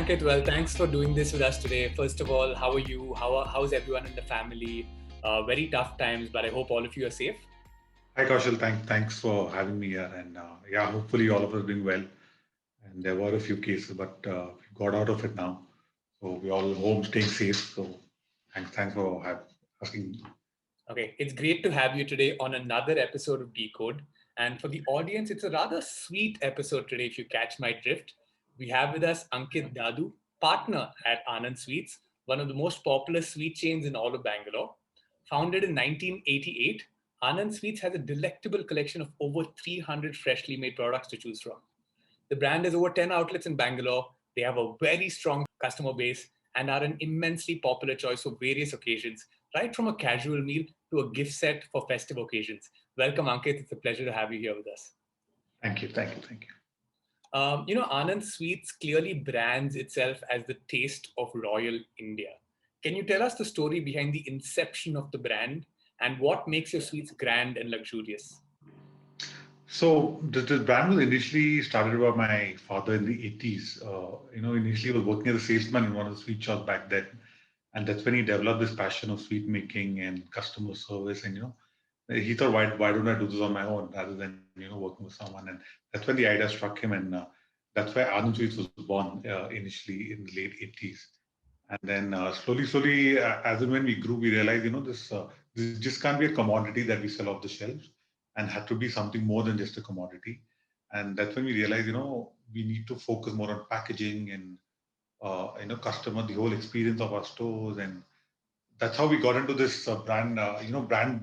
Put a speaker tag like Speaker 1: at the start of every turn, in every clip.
Speaker 1: Ankit. Well, thanks for doing this with us today. First of all, how are you? How's everyone in the family? Very tough times, but I hope all of you are safe.
Speaker 2: Hi Kaushal, thanks for having me here. And yeah, hopefully all of us doing well. And there were a few cases, but we got out of it now. So we're all home, staying safe. So thanks for asking.
Speaker 1: Okay, it's great to have you today on another episode of Decode. And for the audience, it's a rather sweet episode today, if you catch my drift. We have with us Ankit Dadu, partner at Anand Sweets, one of the most popular sweet chains in all of Bangalore. Founded in 1988, Anand Sweets has a delectable collection of over 300 freshly made products to choose from. The brand has over 10 outlets in Bangalore. They have a very strong customer base and are an immensely popular choice for various occasions, right from a casual meal to a gift set for festive occasions. Welcome, Ankit. It's a pleasure to have you here with us.
Speaker 2: Thank you.
Speaker 1: Anand Sweets clearly brands itself as the taste of royal India. Can you tell us the story behind the inception of the brand and what makes your sweets grand and luxurious?
Speaker 2: So the brand was initially started by my father in the 80s. Initially he was working as a salesman in one of the sweet shops back then. And that's when he developed this passion of sweet making and customer service. And, he thought, why don't I do this on my own rather than, working with someone? And that's when the idea struck him. And that's why Anand Sweets was born initially in the late 80s. And then slowly, as and when we grew, we realized, this just can't be a commodity that we sell off the shelves and had to be something more than just a commodity. And that's when we realized, we need to focus more on packaging and, customer, the whole experience of our stores. And that's how we got into this brand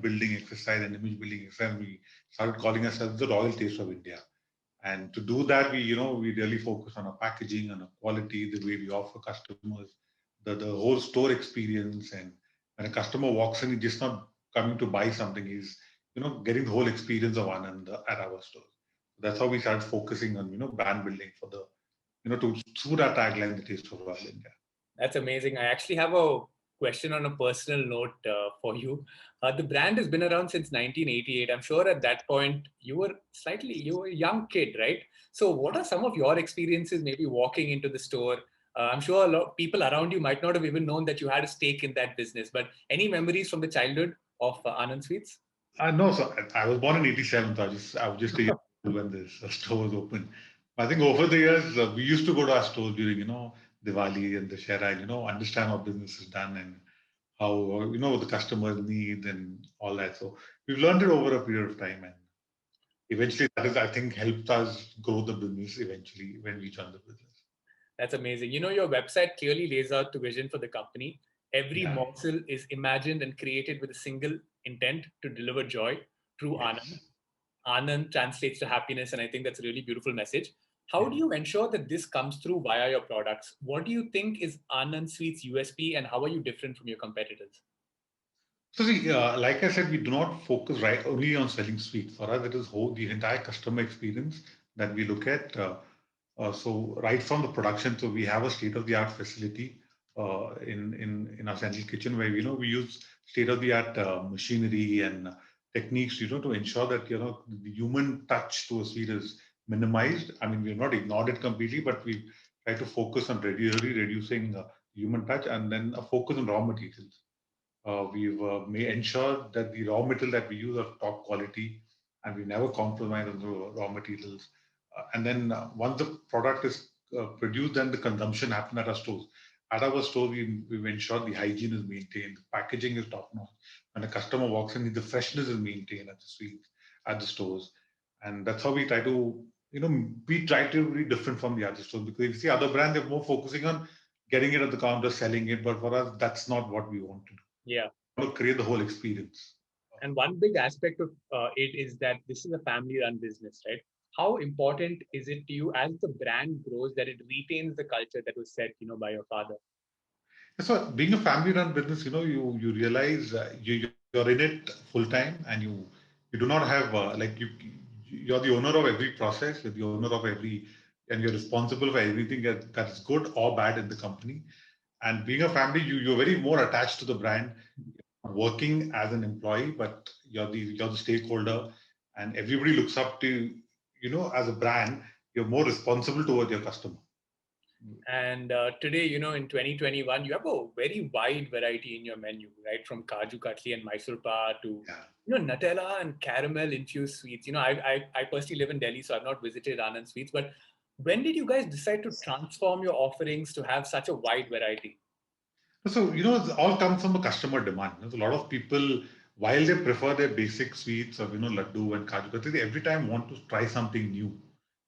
Speaker 2: building exercise and image building exercise. We started calling ourselves the Royal Taste of India. And to do that, we really focus on our packaging, on our quality, the way we offer customers, the whole store experience. And when a customer walks in, he's just not coming to buy something. He's getting the whole experience of Anand at our stores. That's how we started focusing on brand building for the to through that tagline, the taste of Royal India.
Speaker 1: That's amazing. I actually have a question on a personal note for you. The brand has been around since 1988. I'm sure at that point you were a young kid, right? So, what are some of your experiences maybe walking into the store? I'm sure a lot of people around you might not have even known that you had a stake in that business. But any memories from the childhood of Anand Sweets?
Speaker 2: No, so I was born in '87, so I was just a year old when this store was open. I think over the years we used to go to our stores during Diwali and the Shera, understand how business is done and how the customers need and all that. So we've learned it over a period of time, and eventually that is, I think, helped us grow the business eventually when we joined the business.
Speaker 1: That's amazing. Your website clearly lays out the vision for the company. Every
Speaker 2: Yeah.
Speaker 1: morsel is imagined and created with a single intent to deliver joy through Anand.
Speaker 2: Yes.
Speaker 1: Anand translates to happiness, and I think that's a really beautiful message. How
Speaker 2: Yeah.
Speaker 1: do you ensure that this comes through via your products? What do you think is Anand Sweet's USP, and how are you different from your competitors?
Speaker 2: So see, like I said, we do not focus right only on selling sweets. For us, it is whole the entire customer experience that we look at. So right from the production, so we have a state-of-the-art facility in our central kitchen where we use state-of-the-art machinery and techniques to ensure that the human touch to a sweet is minimized. I mean, we've not ignored it completely, but we try to focus on really reducing human touch and then a focus on raw materials. We've may ensure that the raw material that we use are top quality, and we never compromise on the raw materials. And then once the product is produced, then the consumption happens at our stores. At our stores, we've ensured the hygiene is maintained, the packaging is top notch. When a customer walks in, the freshness is maintained at the sweets, at the stores, and that's how we try to we try to be different from the other stores, because if you see other brands, they're more focusing on getting it at the counter, selling it, but for us, that's not what we want to do.
Speaker 1: Yeah.
Speaker 2: To create the whole experience.
Speaker 1: And one big aspect of it is that this is a family run business, right? How important is it to you as the brand grows that it retains the culture that was set, by your father?
Speaker 2: So, being a family-run business, you realize you're in it full time, and you do not have you're the owner of every process, you're the owner of every, and you're responsible for everything that is good or bad in the company. And being a family, you're very more attached to the brand, working as an employee, but you're the stakeholder, and everybody looks up to as a brand. You're more responsible towards your customer.
Speaker 1: And today, in 2021, you have a very wide variety in your menu, right? From Kaju Katli and Mysore Pa to,
Speaker 2: Yeah.
Speaker 1: Nutella and caramel infused sweets. I personally live in Delhi, so I've not visited Anand Sweets. But when did you guys decide to transform your offerings to have such a wide variety?
Speaker 2: So, it all comes from a customer demand. There's a lot of people, while they prefer their basic sweets of, laddu and kaju katli, they every time want to try something new.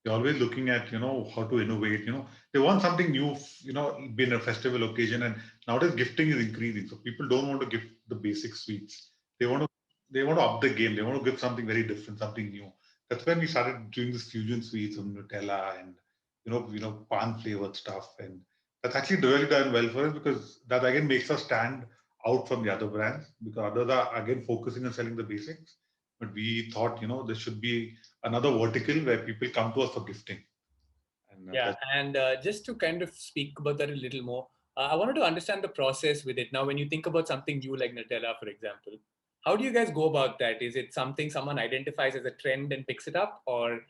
Speaker 2: They're always looking at, how to innovate, they want something new, be in a festival occasion. And nowadays gifting is increasing. So people don't want to give the basic sweets. They want to, they want to up the game. They want to give something very different, something new. That's when we started doing this fusion sweets of Nutella and, pan flavored stuff. And that's actually really done well for us because that again makes us stand out from the other brands because others are again focusing on selling the basics. But we thought, there should be another vertical where people come to us for gifting. And
Speaker 1: Yeah,
Speaker 2: that's
Speaker 1: and just to kind of speak about that a little more, I wanted to understand the process with it. Now, when you think about something new like Nutella, for example, how do you guys go about that? Is it something someone identifies as a trend and picks it up, or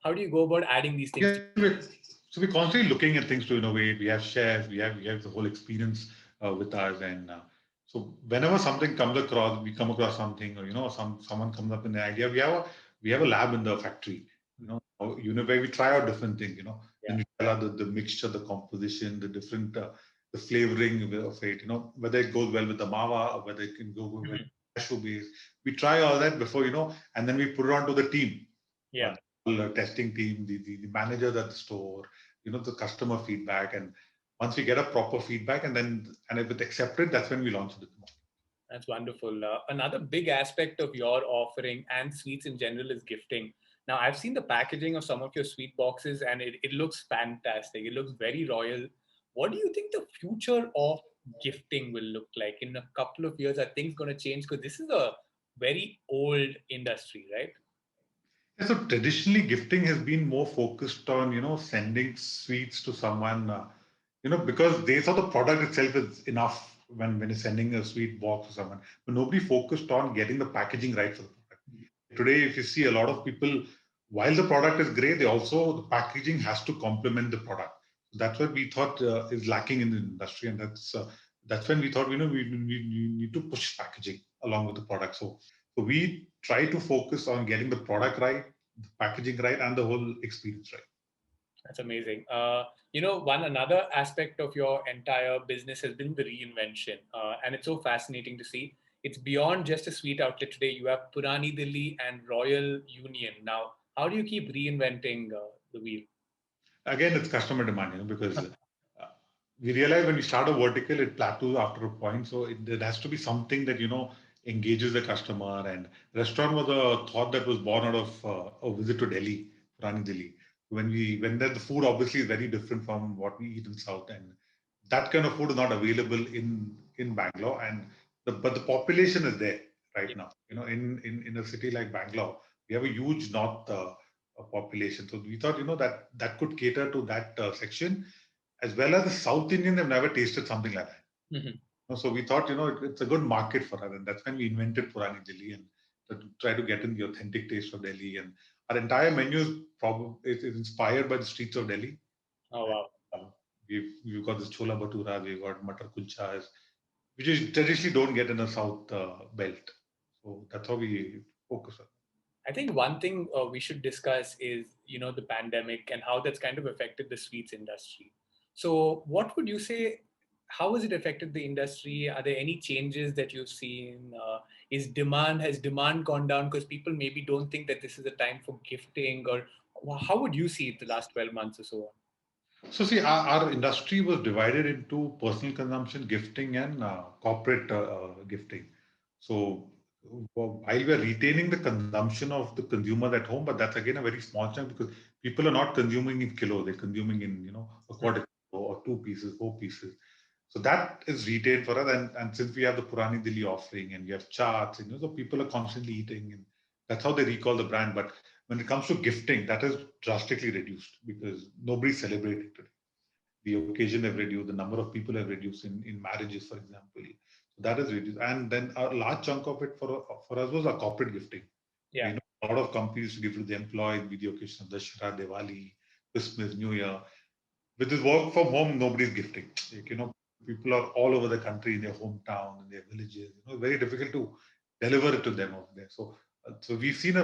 Speaker 1: how do you go about adding these things to?
Speaker 2: so we're constantly looking at things to innovate. We have chefs, we have the whole experience with us, and so whenever something comes across, we come across something, or someone comes up with an idea. We have a lab in the factory, where we try out different things. The
Speaker 1: Yeah.
Speaker 2: Nutella, the mixture, the composition, the different the flavoring of it. Whether it goes well with the mawa or whether it can go well with
Speaker 1: Mhm.
Speaker 2: cashew base. We try all that before and then we put it on to the team
Speaker 1: Yeah,
Speaker 2: the testing team, the managers at the store, the customer feedback. And once we get a proper feedback and if it's accepted, that's when we launch it.
Speaker 1: that's wonderful. Another big aspect of your offering and sweets in general is gifting. Now, I've seen the packaging of some of your sweet boxes and it looks fantastic. It looks very royal. What do you think the future of gifting will look like in a couple of years? Are things going to change? Because this is a very old industry, right?
Speaker 2: Yeah, so traditionally, gifting has been more focused on, sending sweets to someone, because they saw the product itself is enough when you're sending a sweet box to someone. But nobody focused on getting the packaging right for the product. Today, if you see a lot of people, while the product is great, the packaging has to complement the product. That's what we thought is lacking in the industry, and that's when we thought we need to push packaging along with the product. So we try to focus on getting the product right, the packaging right, and the whole experience right.
Speaker 1: That's amazing. One another aspect of your entire business has been the reinvention, and it's so fascinating to see. It's beyond just a sweet outlet today. You have Purani Delhi and Royal Union. Now, how do you keep reinventing the wheel?
Speaker 2: Again, it's customer demand, because we realize when we start a vertical, it plateaus after a point. So there has to be something that engages the customer. And restaurant was a thought that was born out of a visit to Delhi, Purani Delhi. When we went there, the food obviously is very different from what we eat in South, and that kind of food is not available in Bangalore. And but the population is there right now. In a city like Bangalore, we have a huge north population. So we thought that could cater to that section as well as the South Indian have never tasted something like that.
Speaker 1: Mhm.
Speaker 2: So we thought, it's a good market for us, and that's when we invented Purani Delhi and to try to get in the authentic taste of Delhi. And our entire menu is inspired by the streets of Delhi.
Speaker 1: Oh,
Speaker 2: And,
Speaker 1: wow.
Speaker 2: we've got this chola bhatura, we've got matar kulchas, which is traditionally don't get in the South belt. So that's how we focus on.
Speaker 1: I think one thing we should discuss is, the pandemic and how that's kind of affected the sweets industry. So, what would you say? How has it affected the industry? Are there any changes that you've seen? Has demand gone down because people maybe don't think that this is a time for gifting, or how would you see it the last 12 months or so?
Speaker 2: So see, our industry was divided into personal consumption, gifting, and corporate gifting. So while we are retaining the consumption of the consumers at home, but that's again a very small chunk because people are not consuming in kilo; they're consuming in a quarter kilo or 2 pieces, 4 pieces. So that is retained for us, and since we have the Purani Delhi offering and we have charts, so people are constantly eating, and that's how they recall the brand. But when it comes to gifting, that is drastically reduced because nobody's celebrating today. The occasion have reduced, the number of people have reduced in marriages, for example. So that is reduced. And then a large chunk of it for us was our corporate gifting.
Speaker 1: Yeah.
Speaker 2: A lot of companies used to give to the employees, with the occasion of Dashera, Diwali, Christmas, New Year. with this work from home, nobody's gifting. Like, people are all over the country in their hometown, in their villages. Very difficult to deliver it to them over there. So we've seen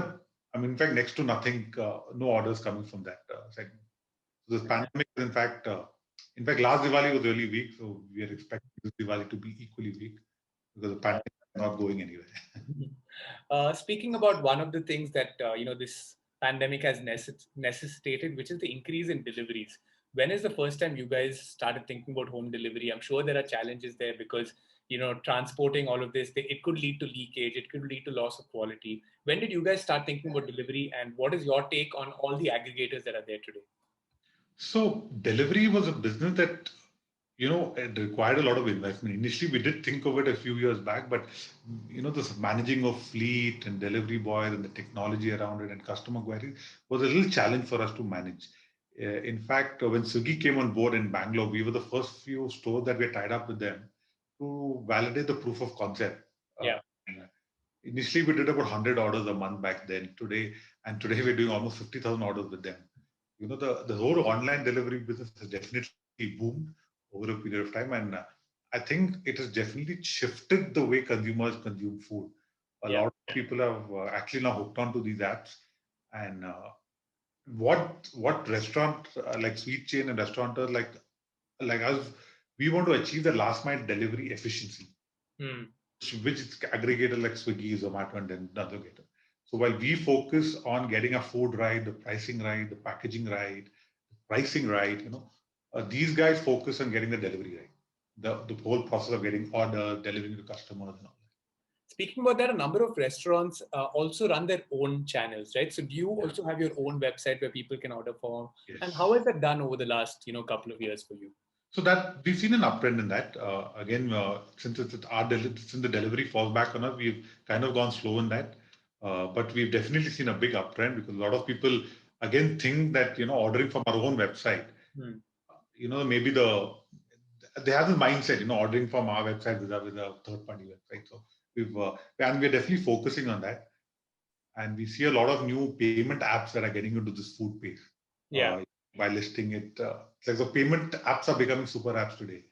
Speaker 2: in fact, next to nothing, no orders coming from that segment. So this pandemic is, in fact, last Diwali was really weak. So we are expecting this Diwali to be equally weak because the pandemic is not going anywhere.
Speaker 1: Speaking about one of the things that this pandemic has necessitated, which is the increase in deliveries. When is the first time you guys started thinking about home delivery? I'm sure there are challenges there because transporting all of this, it could lead to leakage, it could lead to loss of quality. When did you guys start thinking about delivery, and what is your take on all the aggregators that are there today?
Speaker 2: So delivery was a business that it required a lot of investment. Initially, we did think of it a few years back, but this managing of fleet and delivery boys and the technology around it and customer queries was a little challenge for us to manage. In fact, when Swiggy came on board in Bangalore, we were the first few stores that were tied up with them to validate the proof of concept.
Speaker 1: Yeah.
Speaker 2: And initially, we did about 100 orders a month back then. Today we're doing almost 50,000 orders with them. The whole online delivery business has definitely boomed over a period of time, and I think it has definitely shifted the way consumers consume food. A
Speaker 1: Yeah.
Speaker 2: lot of people have actually now hooked onto these apps, and what restaurant like sweet chain and restaurateurs like us, we want to achieve the last mile delivery efficiency, which is aggregator like Swiggy, Zomato, and then another aggregator. So while we focus on getting our food right, the pricing right, the packaging right, the pricing right, these guys focus on getting the delivery right. The whole process of getting order, delivering to customers, and all that.
Speaker 1: Speaking about that, a number of restaurants also run their own channels, right? So do you also have your own website where people can order from?
Speaker 2: Yes.
Speaker 1: And how has that done over the last, couple of years for you?
Speaker 2: So that we've seen an uptrend in that. Again, since since the delivery falls back on us, we've kind of gone slow in that. But we've definitely seen a big uptrend because a lot of people again think that ordering from our own website, maybe they have this mindset, ordering from our website with a third party website. So we're definitely focusing on that, and we see a lot of new payment apps that are getting into this food space.
Speaker 1: Yeah.
Speaker 2: By listing it, like the payment apps are becoming super apps today.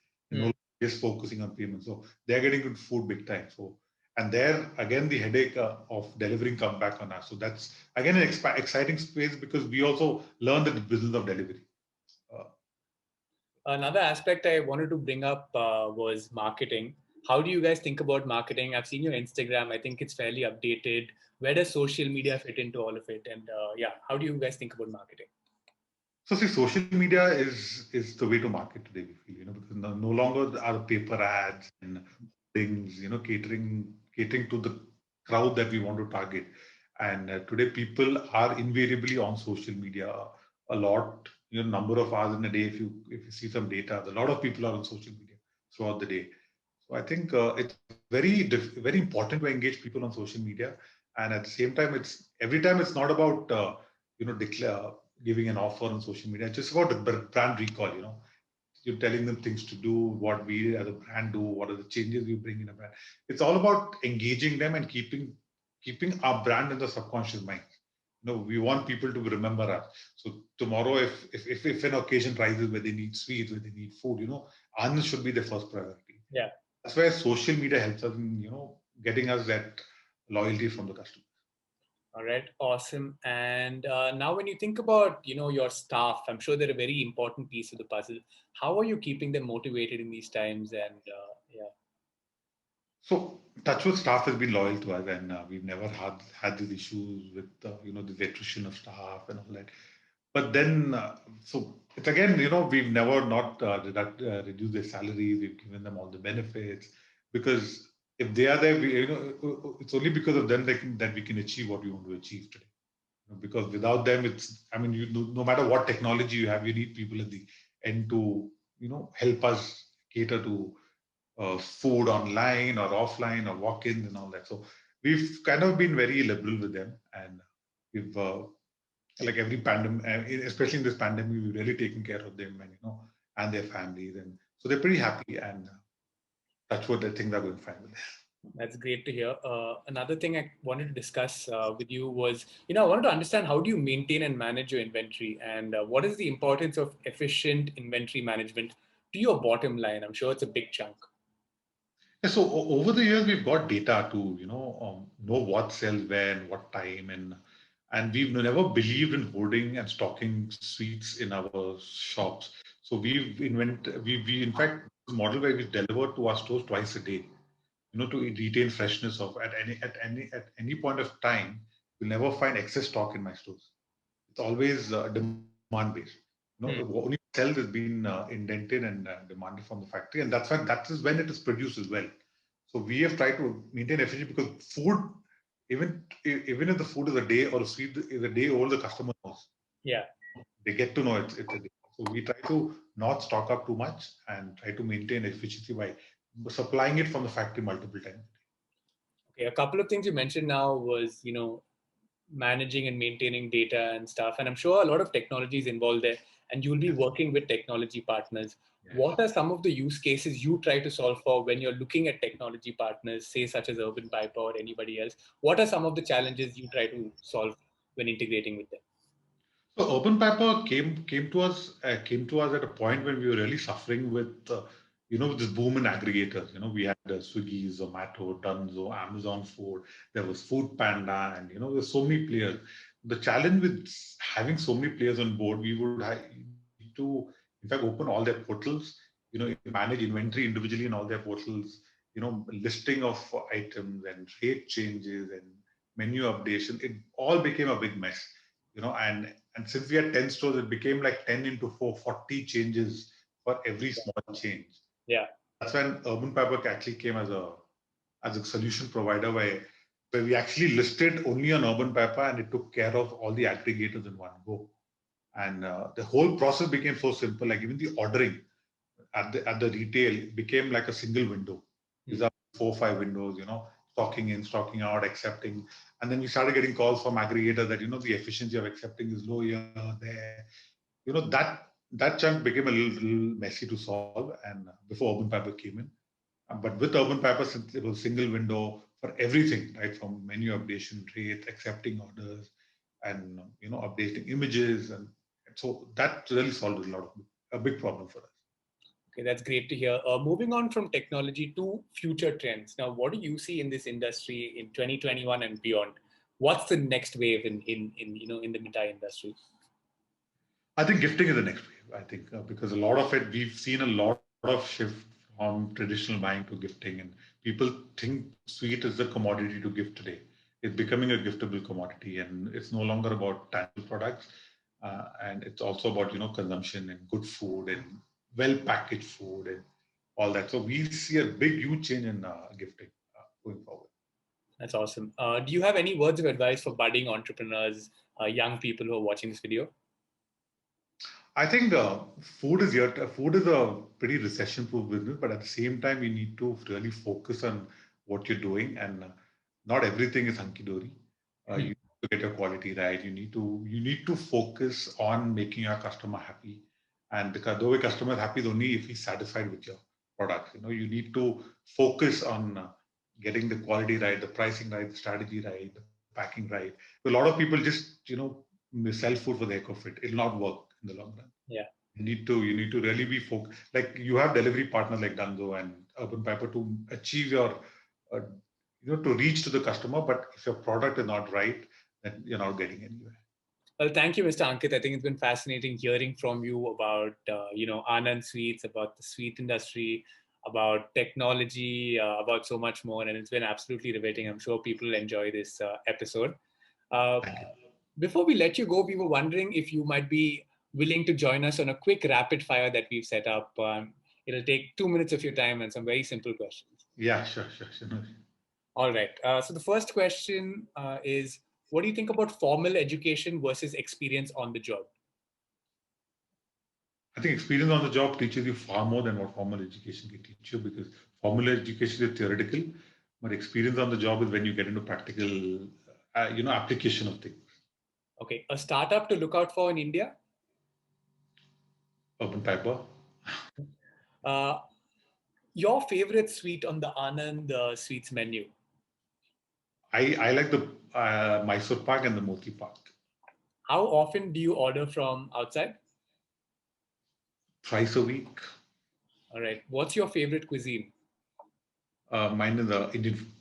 Speaker 2: Just focusing on payments, so they're getting into food big time. So, and there again, the headache of delivering come back on us. So that's again an exciting space because we also learn the business of delivery.
Speaker 1: Another aspect I wanted to bring up was marketing. How do you guys think about marketing? I've seen your Instagram. I think it's fairly updated. Where does social media fit into all of it? And how do you guys think about marketing?
Speaker 2: So see, social media is the way to market today. We feel, because no longer are paper ads and things, catering to the crowd that we want to target. And today, people are invariably on social media a lot. Number of hours in a day. If you see some data, a lot of people are on social media throughout the day. So I think it's very important to engage people on social media. And at the same time, it's every time it's not about declare giving an offer on social media. It's just about the brand recall. You're telling them things to do, what we as a brand do, what are the changes we bring in a brand. It's all about engaging them and keeping our brand in the subconscious mind. We want people to remember us. So tomorrow, if an occasion rises where they need sweets, where they need food, Anand should be the first priority.
Speaker 1: Yeah.
Speaker 2: That's where social media helps us in, getting us that loyalty from the customer.
Speaker 1: All right, awesome. And now, when you think about your staff, I'm sure they're a very important piece of the puzzle. How are you keeping them motivated in these times? And
Speaker 2: So Touchwood staff has been loyal to us, and we've never had these issues with the attrition of staff and all that. But then, so it's again, we've never not reduced their salaries. We've given them all the benefits because if they are there, it's only because of them that we can achieve what we want to achieve today. Because without them, no matter what technology you have, you need people at the end to help us cater to food online or offline or walk-ins and all that. So we've kind of been very liberal with them, and we've like every pandemic, especially in this pandemic, we've really taken care of them and their families, and so they're pretty happy. And that's what I think they're going fine with.
Speaker 1: That's great to hear. Another thing I wanted to discuss with you was, I wanted to understand how do you maintain and manage your inventory, and what is the importance of efficient inventory management to your bottom line? I'm sure it's a big chunk.
Speaker 2: Yeah, so over the years, we've got data to, know what sells when, what time, and we've never believed in hoarding and stocking sweets in our shops. So we in fact model where we deliver to our stores twice a day, to retain freshness of at any point of time. You'll never find excess stock in my stores. It's always demand based.
Speaker 1: Hmm.
Speaker 2: Only sell has been indented and demanded from the factory, and that is when it is produced as well. So we have tried to maintain efficiency because food, even if the food is a day or a sweet is a day old, the customer knows.
Speaker 1: Yeah.
Speaker 2: They get to know it's a day. So we try to not stock up too much and try to maintain efficiency by supplying it from the factory multiple times.
Speaker 1: Okay. A couple of things you mentioned now was, managing and maintaining data and stuff. And I'm sure a lot of technology is involved there, and you'll be
Speaker 2: Yes.
Speaker 1: working with technology partners.
Speaker 2: Yes.
Speaker 1: What are some of the use cases you try to solve for when you're looking at technology partners, say, such as Urban Piper or anybody else? What are some of the challenges you try to solve when integrating with them?
Speaker 2: So Urban Piper came to us at a point when we were really suffering with with this boom in aggregators. We had Swiggy, Zomato, Dunzo, Amazon Food. There was Food Panda, and there's so many players. The challenge with having so many players on board, we would need to, in fact, open all their portals. Manage inventory individually in all their portals. Listing of items and rate changes and menu updation. It all became a big mess. And since we had 10 stores, it became like 10 into 4, 40 changes for every small change.
Speaker 1: Yeah.
Speaker 2: That's when Urban Fabric actually came as a solution provider where we actually listed only on Urban Pepper and it took care of all the aggregators in one go. And the whole process became so simple, like even the ordering at the retail became like a single window. These
Speaker 1: Hmm.
Speaker 2: are 4 or 5 windows, stocking in, stocking out, accepting. And then we started getting calls from aggregators that, the efficiency of accepting is low here, there. That chunk became a little messy to solve and before Urban Piper came in. But with Urban Piper, since it was a single window for everything, right, from menu updation, rate, accepting orders, and updating images, and so that really solved a big problem for us.
Speaker 1: Okay, that's great to hear. Moving on from technology to future trends. Now, what do you see in this industry in 2021 and beyond? What's the next wave in the mithai industry?
Speaker 2: I think gifting is the next wave. I think because a lot of it, we've seen a lot of shift from traditional buying to gifting, and people think sweet is the commodity to gift today. It's becoming a giftable commodity, and it's no longer about tangible products, and it's also about consumption and good food and well packaged food and all that. So we see a big, huge change in gifting going forward.
Speaker 1: That's awesome. Do you have any words of advice for budding entrepreneurs, young people who are watching this video?
Speaker 2: I think food is a pretty recession-proof business, but at the same time, you need to really focus on what you're doing, and not everything is hunky-dory. You need to get your quality right. You need to focus on making your customer happy, and the way customer is happy is only if he's satisfied with your product. You need to focus on getting the quality right, the pricing right, the strategy right, the packing right. A lot of people just sell food for the heck of it. It'll not work in the long run.
Speaker 1: Yeah.
Speaker 2: You need to really be focused. Like you have delivery partners like Dunzo and Urban Piper to achieve your, uh, to reach to the customer. But if your product is not right, then you're not getting anywhere.
Speaker 1: Well, thank you, Mr. Ankit. I think it's been fascinating hearing from you about, Anand Sweets, about the sweet industry, about technology, about so much more. And it's been absolutely riveting. I'm sure people will enjoy this episode. Uh,
Speaker 2: Thank you.
Speaker 1: Before we let you go, we were wondering if you might be willing to join us on a quick rapid fire that we've set up. It'll take 2 minutes of your time and some very simple questions.
Speaker 2: Yeah, sure. No,
Speaker 1: All right. So the first question is, what do you think about formal education versus experience on the job?
Speaker 2: I think experience on the job teaches you far more than what formal education can teach you because formal education is theoretical, but experience on the job is when you get into practical, application of things.
Speaker 1: Okay. A startup to look out for in India?
Speaker 2: Urban Piper.
Speaker 1: Uh, Your favorite sweet on the Anand Sweets menu?
Speaker 2: I like the Mysore Pak and the Moti Pak.
Speaker 1: How often do you order from outside?
Speaker 2: Thrice a week.
Speaker 1: All right. What's your favorite cuisine?
Speaker 2: Mine is the Indian food.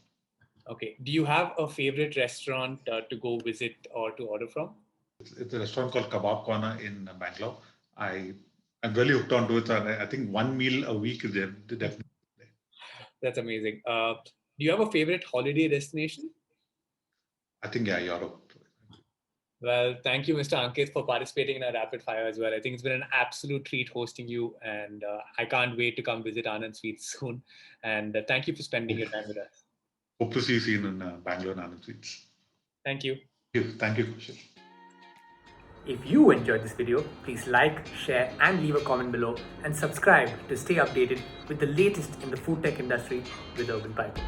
Speaker 1: Okay. Do you have a favorite restaurant to go visit or to order from?
Speaker 2: It's a restaurant called Kebab Khana in Bangalore. I'm really hooked onto it. And I think one meal a week is definitely.
Speaker 1: That's amazing. Do you have a favorite holiday destination?
Speaker 2: I think, yeah, Europe.
Speaker 1: Well, thank you, Mr. Ankit, for participating in our rapid fire as well. I think it's been an absolute treat hosting you, and I can't wait to come visit Anand Sweets soon. And thank you for spending your time with us.
Speaker 2: Hope to see you soon in Bangalore and Anand Sweets.
Speaker 1: Thank you.
Speaker 2: Thank you, Kaushal.
Speaker 1: If you enjoyed this video, please like, share, and leave a comment below, and subscribe to stay updated with the latest in the food tech industry with Urban Piper.